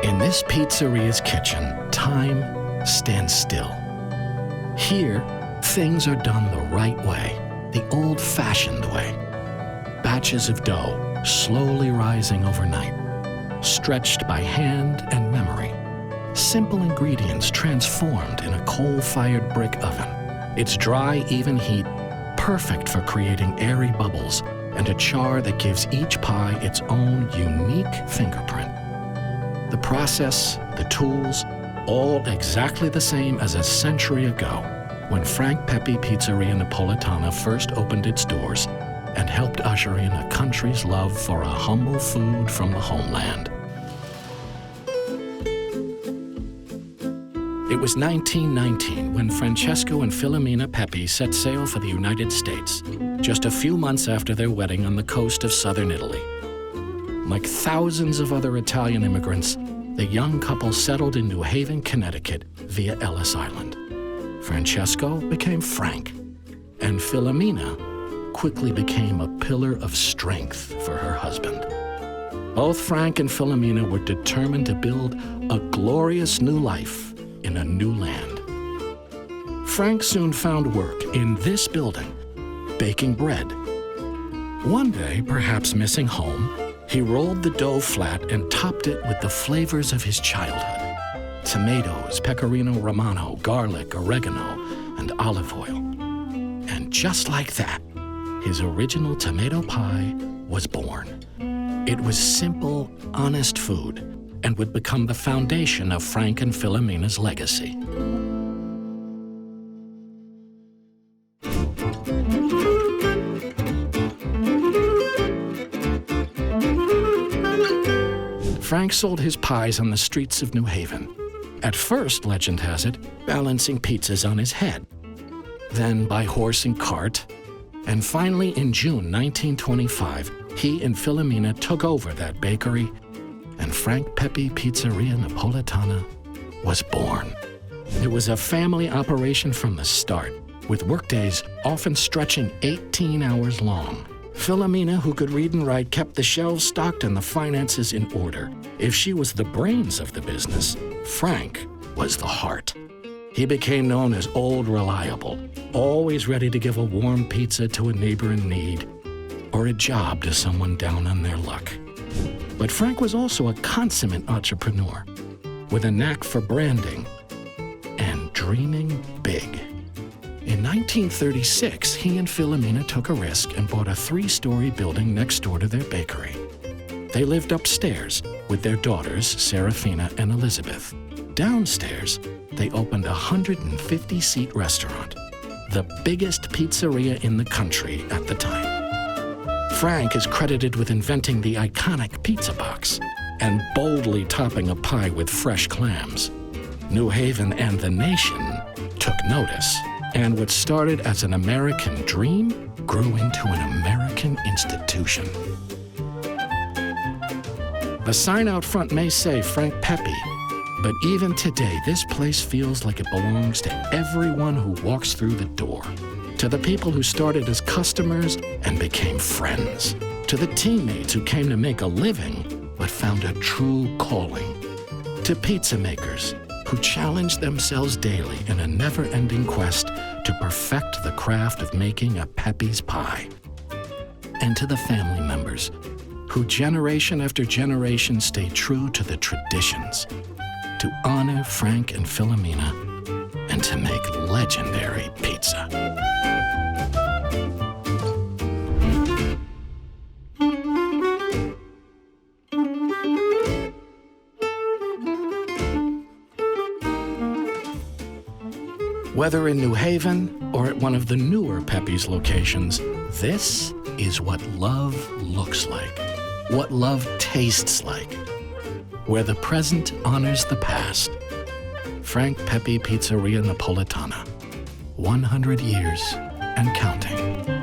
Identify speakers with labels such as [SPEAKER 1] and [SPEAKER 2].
[SPEAKER 1] In this pizzeria's kitchen, time stands still. Here, things are done the right way, the old-fashioned way. Batches of dough slowly rising overnight, stretched by hand and memory. Simple ingredients transformed in a coal-fired brick oven. Its dry, even heat, perfect for creating airy bubbles and a char that gives each pie its own unique fingerprint. The process, the tools, all exactly the same as a century ago when Frank Pepe Pizzeria Napoletana first opened its doors and helped usher in a country's love for a humble food from the homeland. It was 1919 when Francesco and Filomena Pepe set sail for the United States, just a few months after their wedding on the coast of southern Italy. Like thousands of other Italian immigrants, the young couple settled in New Haven, Connecticut via Ellis Island. Francesco became Frank, and Filomena quickly became a pillar of strength for her husband. Both Frank and Filomena were determined to build a glorious new life in a new land. Frank soon found work in this building, baking bread. One day, perhaps missing home, he rolled the dough flat and topped it with the flavors of his childhood: tomatoes, pecorino romano, garlic, oregano, and olive oil. And just like that, his original tomato pie was born. It was simple, honest food, and would become the foundation of Frank and Filomena's legacy. Frank sold his pies on the streets of New Haven. At first, legend has it, balancing pizzas on his head. Then by horse and cart. And finally, in June 1925, he and Filomena took over that bakery, and Frank Pepe Pizzeria Napoletana was born. It was a family operation from the start, with workdays often stretching 18 hours long. Filomena, who could read and write, kept the shelves stocked and the finances in order. If she was the brains of the business, Frank was the heart. He became known as Old Reliable, always ready to give a warm pizza to a neighbor in need or a job to someone down on their luck. But Frank was also a consummate entrepreneur with a knack for branding and dreaming big. In 1936, he and Filomena took a risk and bought a 3-story building next door to their bakery. They lived upstairs with their daughters, Serafina and Elizabeth. Downstairs, they opened a 150-seat restaurant, the biggest pizzeria in the country at the time. Frank is credited with inventing the iconic pizza box and boldly topping a pie with fresh clams. New Haven and the nation took notice, and what started as an American dream grew into an American institution. The sign out front may say Frank Pepe, but even today, this place feels like it belongs to everyone who walks through the door. To the people who started as customers and became friends. To the teammates who came to make a living but found a true calling. To pizza makers who challenged themselves daily in a never-ending quest to perfect the craft of making a Pepe's pie. And to the family members who generation after generation stayed true to the traditions, to honor Frank and Filomena, and to make legendary pizza. Whether in New Haven or at one of the newer Pepe's locations, this is what love looks like, what love tastes like, where the present honors the past. Frank Pepe Pizzeria Napoletana, 100 years and counting.